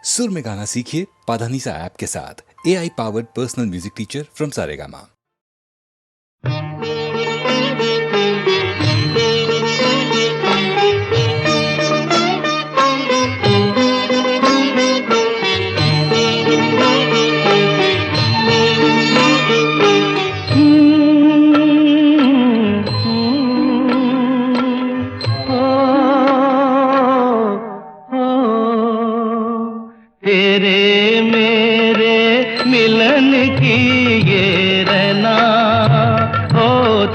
सुर में गाना सीखिए पाधानीसा ऐप के साथ। AI powered personal music teacher from Saregama. तेरे मेरे मिलन की ये रहना, ओ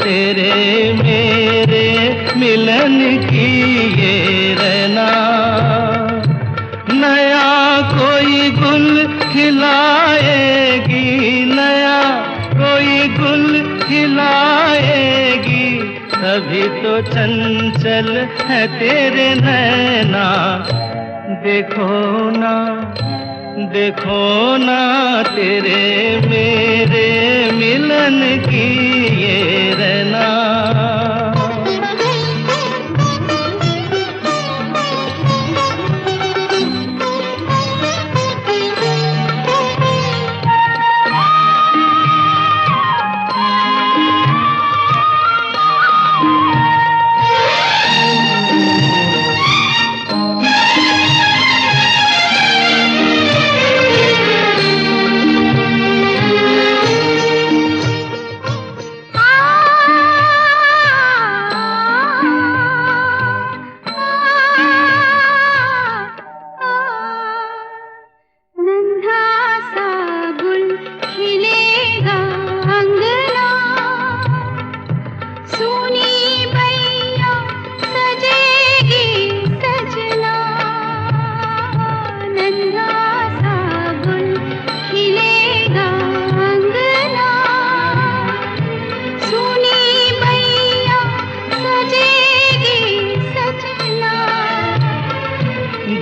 तेरे मेरे मिलन की ये रहना। नया कोई गुल खिलाएगी, नया कोई गुल खिलाएगी, तभी तो चंचल है तेरे नैना। देखो ना, देखो ना तेरे मेरे मिलन की ये रहना।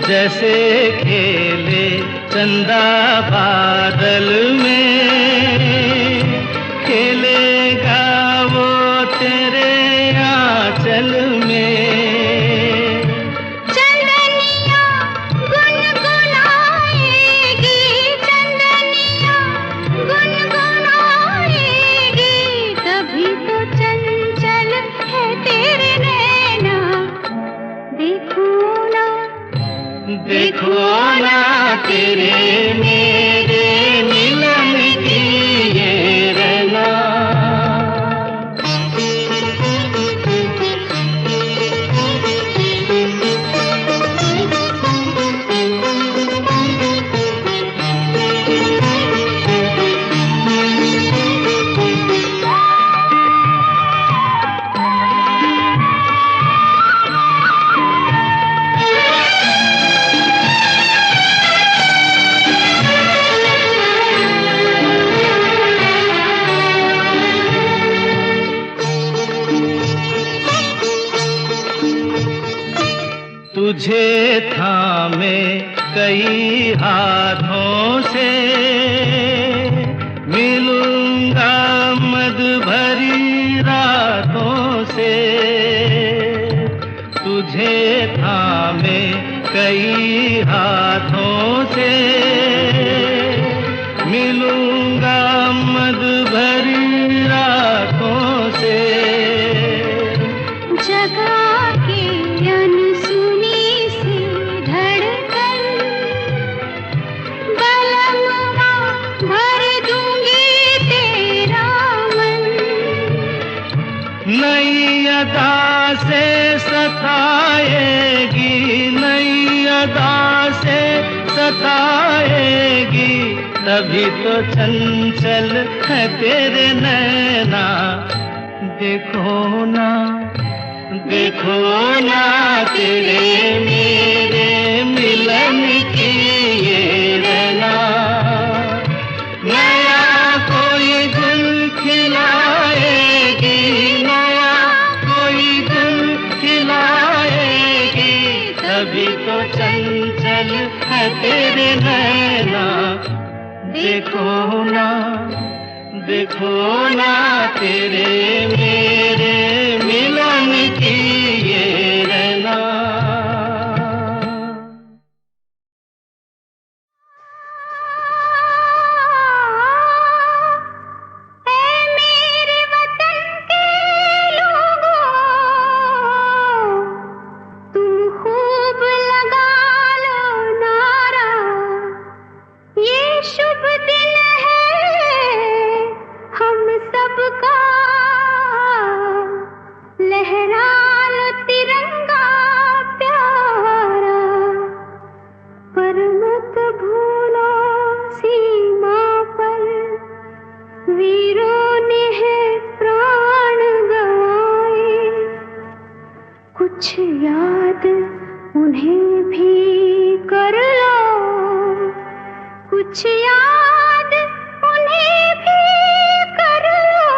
जैसे खेले चंदा बादल में, खेलेगा वो तेरे आंचल में। चंदनिया गुनगुनाएगी, चंदनिया गुनगुनाएगी, तभी तो चंचल है तेरे नैना। देखो ना, देखो ना तेरे मेरे मिलन की ये रहना। तुझे थामे कई हाथों से, मिलूंगा मद भरी रातों से। तुझे थामे कई हाथों से, मिलूंगा मद भरी रातों से। जगा के अनसुनी सी धड़कन, बलमवा भर दूंगी तेरा मन। नई अदा से सताएगी, नई अदा से सताएगी, तभी तो चंचल है तेरे नैना। देखो ना, देखो ना तेरे मेरे मिलन की ये रहना। नया कोई गुल खिलाएगी, नया कोई गुल खिलाएगी, तभी तो चंचल है तेरे नैना। देखो ना, देखो ना तेरे मेरे मिलन की ये रहना। भूलो सीमा पर वीरों ने है प्राण गवाए, कुछ याद उन्हें भी कर लो, कुछ याद उन्हें भी कर लो,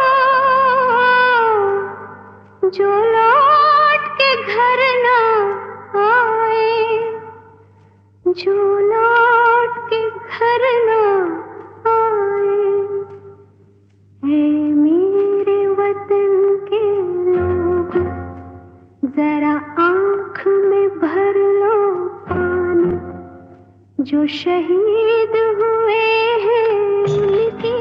जो लौट के घर ना आए, जो लौट के घर ना आए। ऐ मेरे वतन के लोगों, जरा आँख में भर लो पानी, जो शहीद हुए हैं उनकी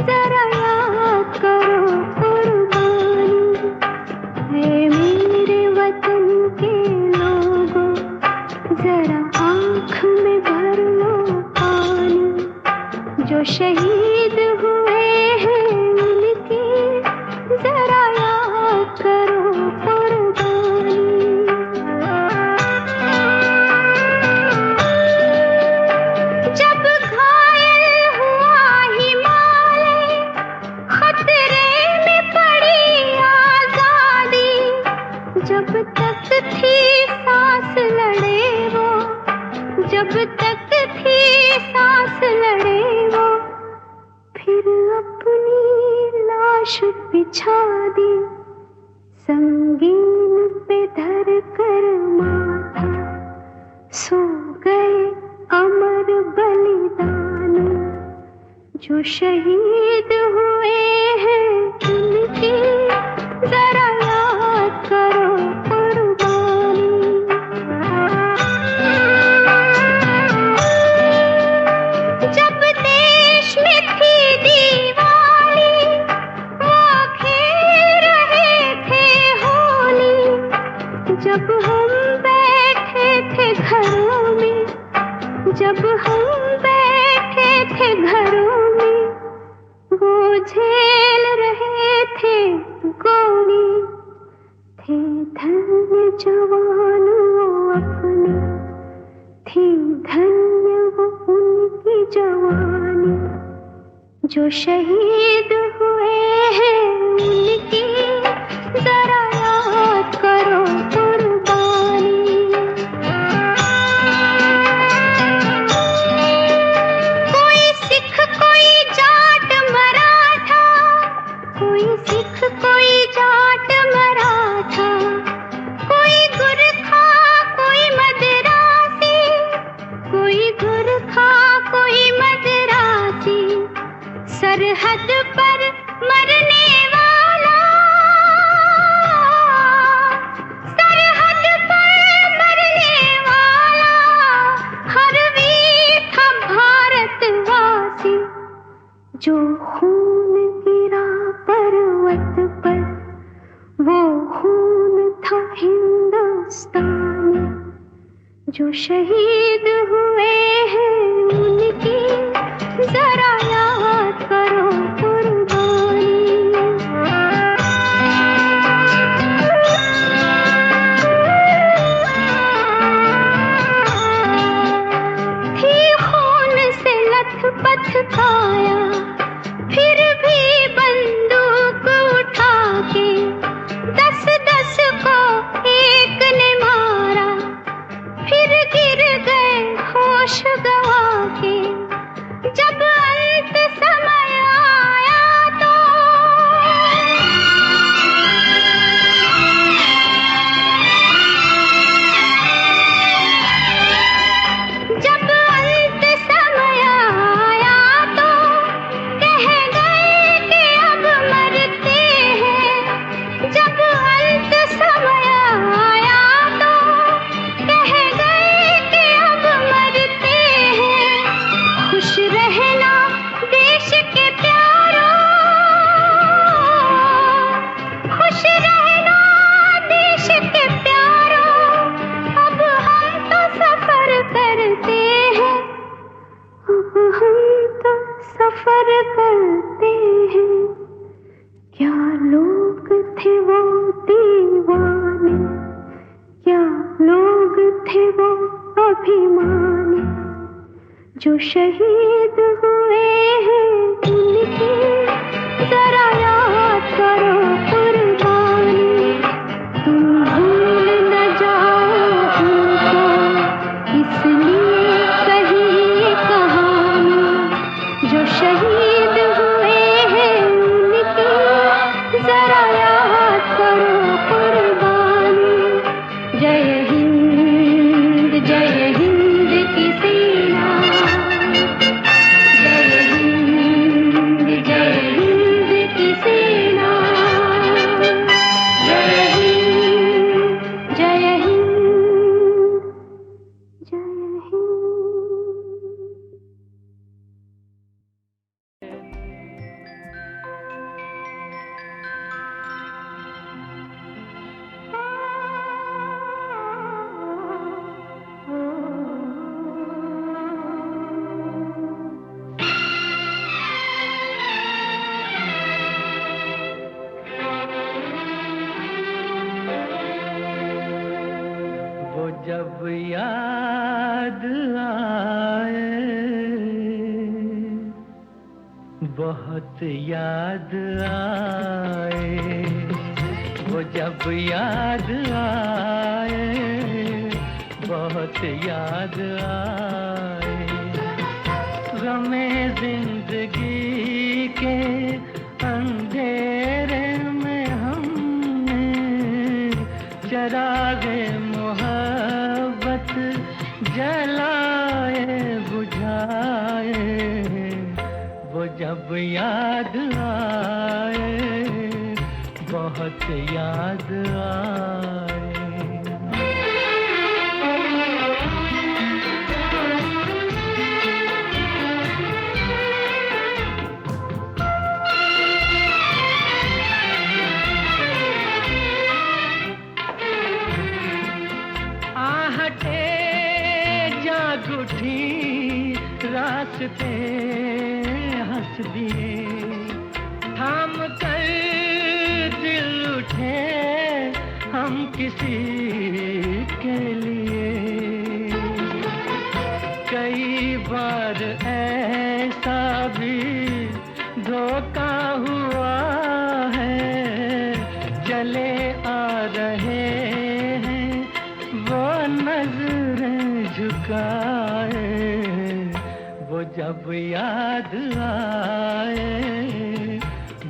जरा याद करो कुर्बानी। ऐ मेरे वतन के लोगों, जरा आँख में भर लो पानी, जो शहीद हुए हैं उनकी जरा याद करो कुर्बानी। जब घायल हुआ हिमालय, खतरे में पड़ी आजादी, जब तक थी सांस लड़े वो, जब तक थी सांस लड़े वो, फिर अपनी लाश बिछा दी, संगीन पे धर कर माथा, सो गए अमर बलिदानी, जो शहीद हुए हैं उनकी जरा याद करो कुर्बानी। जब देश में थी दीवाली, वो खेल रहे थे होली, जब हम बैठे थे घरों में, जब हम बैठे थे घरों में, वो झेल रहे थे गोली, थे धन्य जवान वो अपने, थी धन्य वो उनकी जवानी, जो शहीद हुए हैं उनकी जरा याद करो कुर्बानी। कोई सिख कोई जाट मराठा, कोई सिख कोई जाट मराठा, कोई गुरखा कोई मदरासी, कोई गुरखा कोई मदरासी, सरहद पर मरने वाला, सरहद पर मरने वाला, हर वीर था भारतवासी, जो खून गिरा पर्वत पर, वो खून था हिंदुस्तानी, जो शहीद हुए हैं उनकी जरा याद करो कुर्बानी। थी खून से लथपथ काया, फिर भी बंदूक उठा के 10-10 को एक ने मारा, फिर गिर गए हो जो शहीद हुए हैं उनकी जरा याद करो कुर्बानी, तुम भूल न जाओ उनको, इसलिए कही ये कहानी। जो शहीद हुए हैं उनकी जरा याद करो कुर्बानी। जय हिंद की सेना, जय हिंद की सेना, जय हिंद, जय हिंद, जय हिंद। वो जब याद आए, बहुत याद आए, वो जब याद आए, बहुत याद आए। गमे जिंदगी के अंधेरे में हमने चरागे मोहब्बत जलाए बुझाए। वो जब याद आए, बहुत याद आए। आहटे जाग उठी, रास्ते हंस दिए, थाम कर दिल उठे हम किसी के लिए। कई बार ऐसा भी धोखा हुआ है, चले आ रहे हैं वो नजरें झुकाए। वो जब याद आए,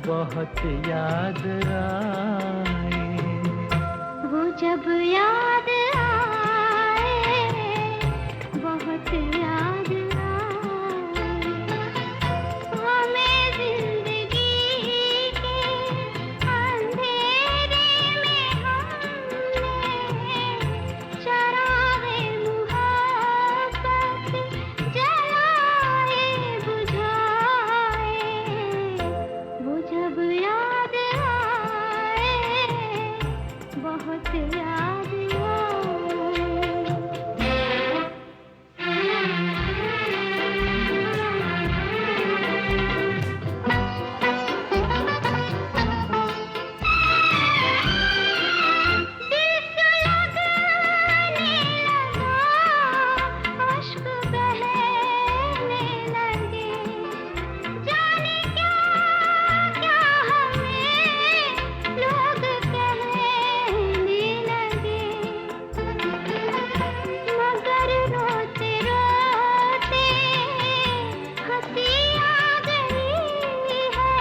बहुत याद आए। वो जब याद आए, बहुत याद आए। हमें जिंदगी के अंधेरे में हमने चरागे मुहब्बत जलाए बुझाए। वो जब याद आए, बहुत याद आए। अश्क बहने लगे, जाने क्या क्या हमें लोग कहने लगे। मगर रोते रोते हंसी आ गई है,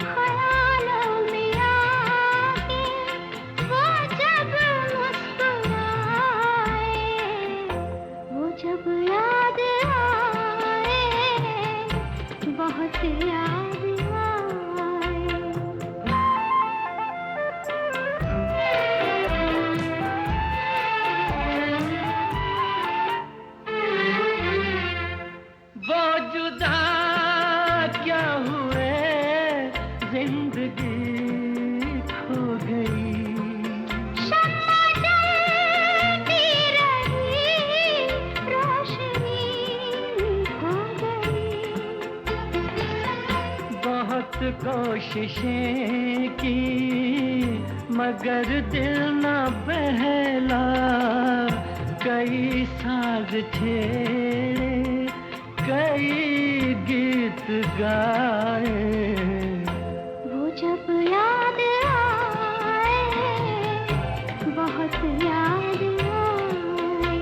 ख्यालों में आके वो जब मुस्कुराए। वो जब याद आए, बहुत याद आए। वो जुदा क्या हुए, जिंदगी खो गई। शम्मा जलती रही, रोशनी खो गई। बहुत कोशिशें की मगर दिल न बहला, कई साज छेड़े कई गीत गाए। वो जब याद आए, बहुत याद आए।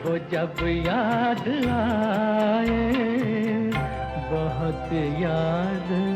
वो जब याद आए, बहुत याद आए।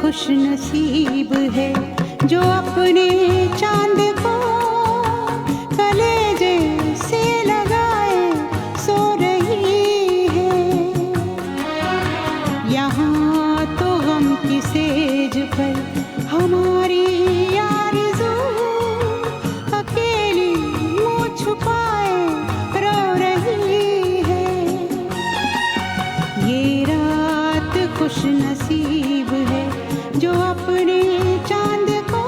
खुश नसीब है जो अपने चांद को कलेजे से लगाए सो रही है। यहाँ तो गम की सेज पर हमारी आरज़ू अकेली मुँह छुपाए रो रही है। ये रात खुश नसीब है जो अपने चांद को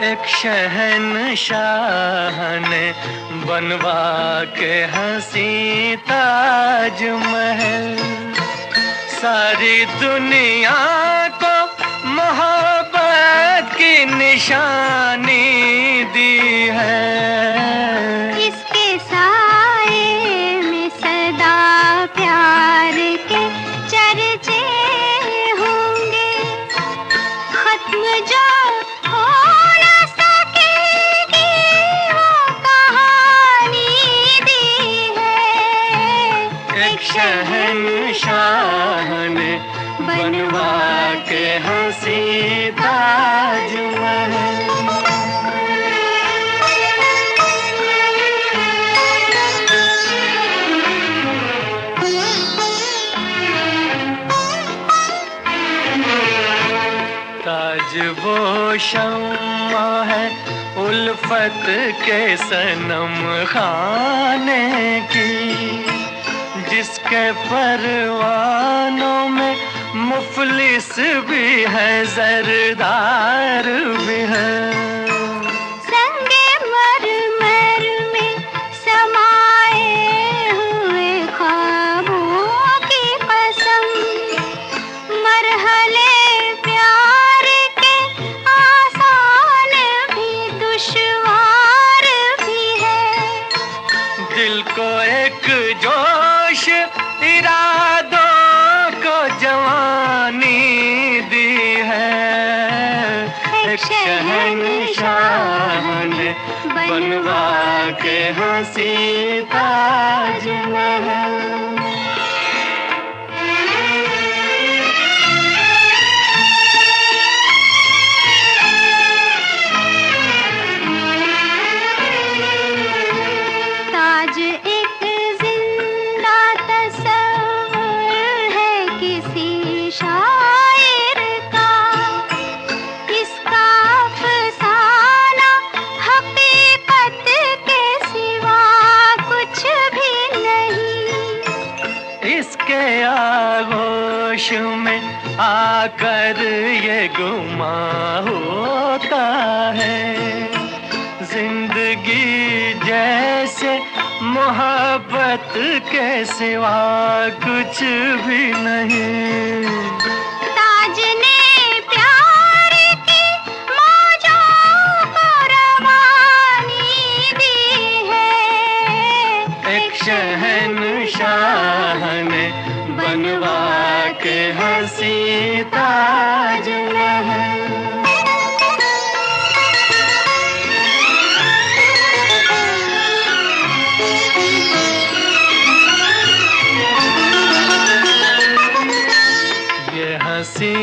एक शहंशाह ने बनवा के हंसी ताजमहल, सारी दुनिया को मोहब्बत की निशानी दी है। इसके साए में सदा प्यार के चर्चे होंगे, खत्म जो हो न सकेगी वो कहानी दी है। एक शहंशाह ने बनवा के हंसी ताजमहल। ताज वो शम्मा है उल्फत के सनम खाने की, जिसके परवानों में मुफलिस भी है जरदार भी है। संगे मरमर में समाए हुए ख्वाबों की कसम, मरहले प्यार के आसान भी दुश्वार भी है। दिल को एक जोश इरादों को जवानी दी है। एक शहंशाह ने बनवा के हंसी ताजमहल। ताज एक जिंदा तस्वीर है किसी शायर का, इसका अफसाना हकीकत के सिवा कुछ भी नहीं। इसके आगोश में आकर ये गुमा होता है, जिंदगी जैसे मोहब्बत के सिवा कुछ भी नहीं। ताज ने प्यार की मौजों को रवानी दी है। एक शहंशाह ने बनवा के हंसी ताजमहल। ये हंसी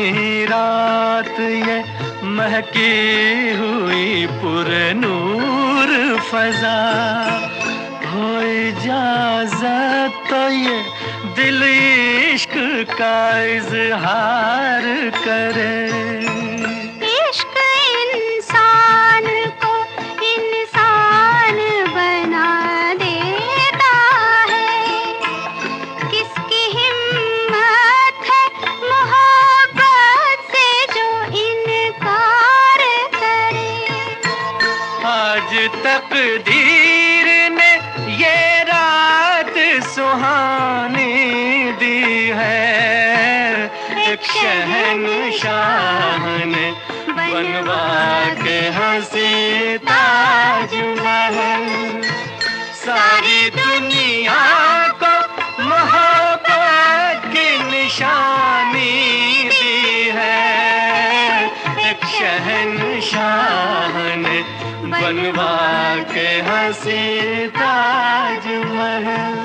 रात ये महकी हुई पुरनूर फजा, हो इजाजत तो ये दिल इश्क का इजहार करे। इश्क इंसान को इंसान बना देता है, किसकी हिम्मत है मोहब्बत से जो इनकार करे। आज तकदीर ने ये रात सुहानी दी है। एक शहंशाह ने बनवा के हंसी ताजमहल, सारी दुनिया को मोहब्बत की निशानी दी है। एक शहंशाह ने बनवा के हंसी ताजमहल।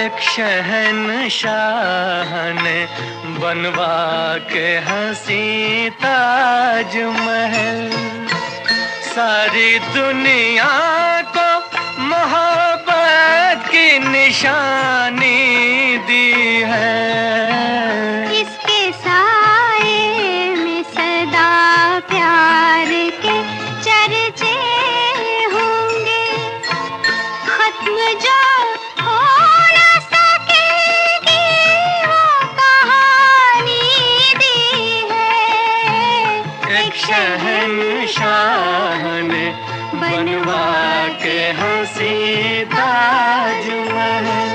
एक शहंशाह ने बनवा के हंसी ताजमहल, सारी दुनिया को मोहब्बत की निशानी दी है। इसके साए में सदा प्यार के चर्चे होंगे, खत्म जो हो न सकेगी वो कहानी दी है। एक शहंशाह ने बनवा के हंसी ताजमहल।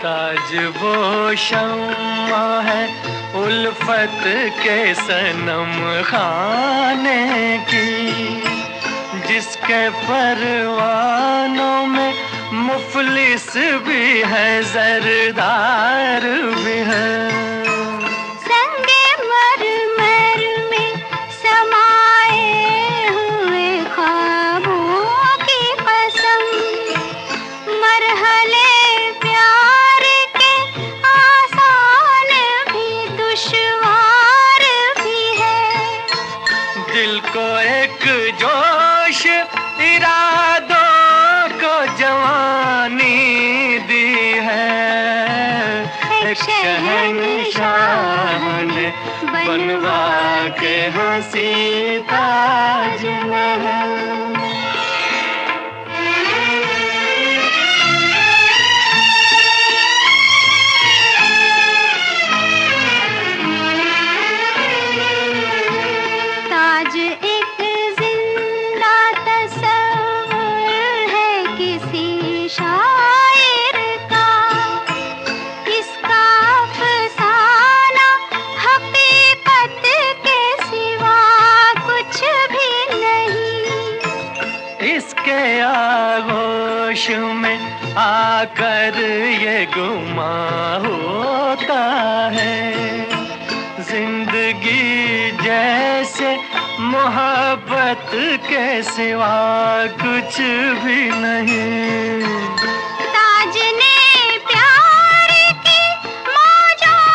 ताज वो शम्मा है उल्फत के सनम खाने की, जिसके परवानों में मुफलिस भी है जरदार भी है। संगे मरमर में समाए हुए ख्वाबों की कसम, मरहले प्यार के आसान भी दुश्वार भी है। दिल को एक जोश इरादों को जवानी दी है। एक शहंशाह ने बनवा के हंसी ताजमहल। ताज एक जिंदा तस्वीर है किसी शायर का, इसका अफसाना हकीकत के सिवा कुछ भी नहीं। इसके आगोश में आकर ये गुमा होता है, जिंदगी जैसे मोहब्बत के सिवा कुछ भी नहीं। ताज ने प्यार की मौजों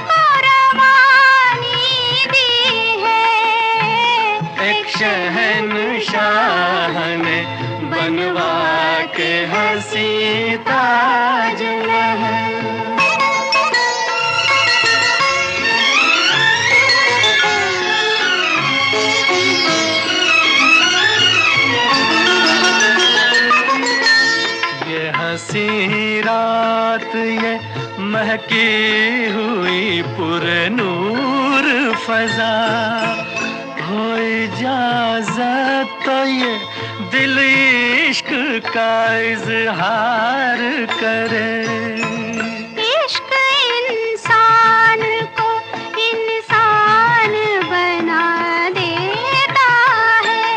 को रवानी दी है। एक शहंशाह ने बनवा के हंसी ताजमहल। हंसी रात ये महकी हुई पुरनूर फजा, हो इजाजत तो ये दिल इश्क का इजहार करे। इश्क इंसान को इंसान बना देता है,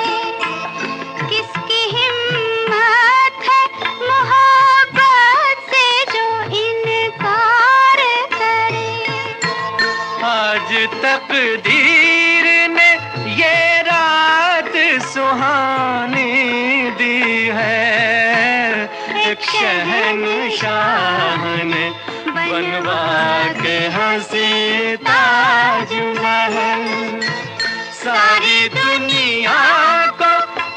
किसकी हिम्मत है मोहब्बत से जो इनकार करे। आज तकदीर ने ये रात सुहानी दी है। एक शहंशाह ने बनवा के हंसी ताजमहल, सारी दुनिया को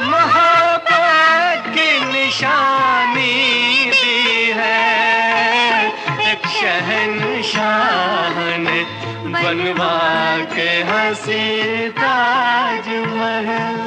मोहब्बत की निशानी दी है। एक शहंशाह ने बनवा के हंसी ताजमहल।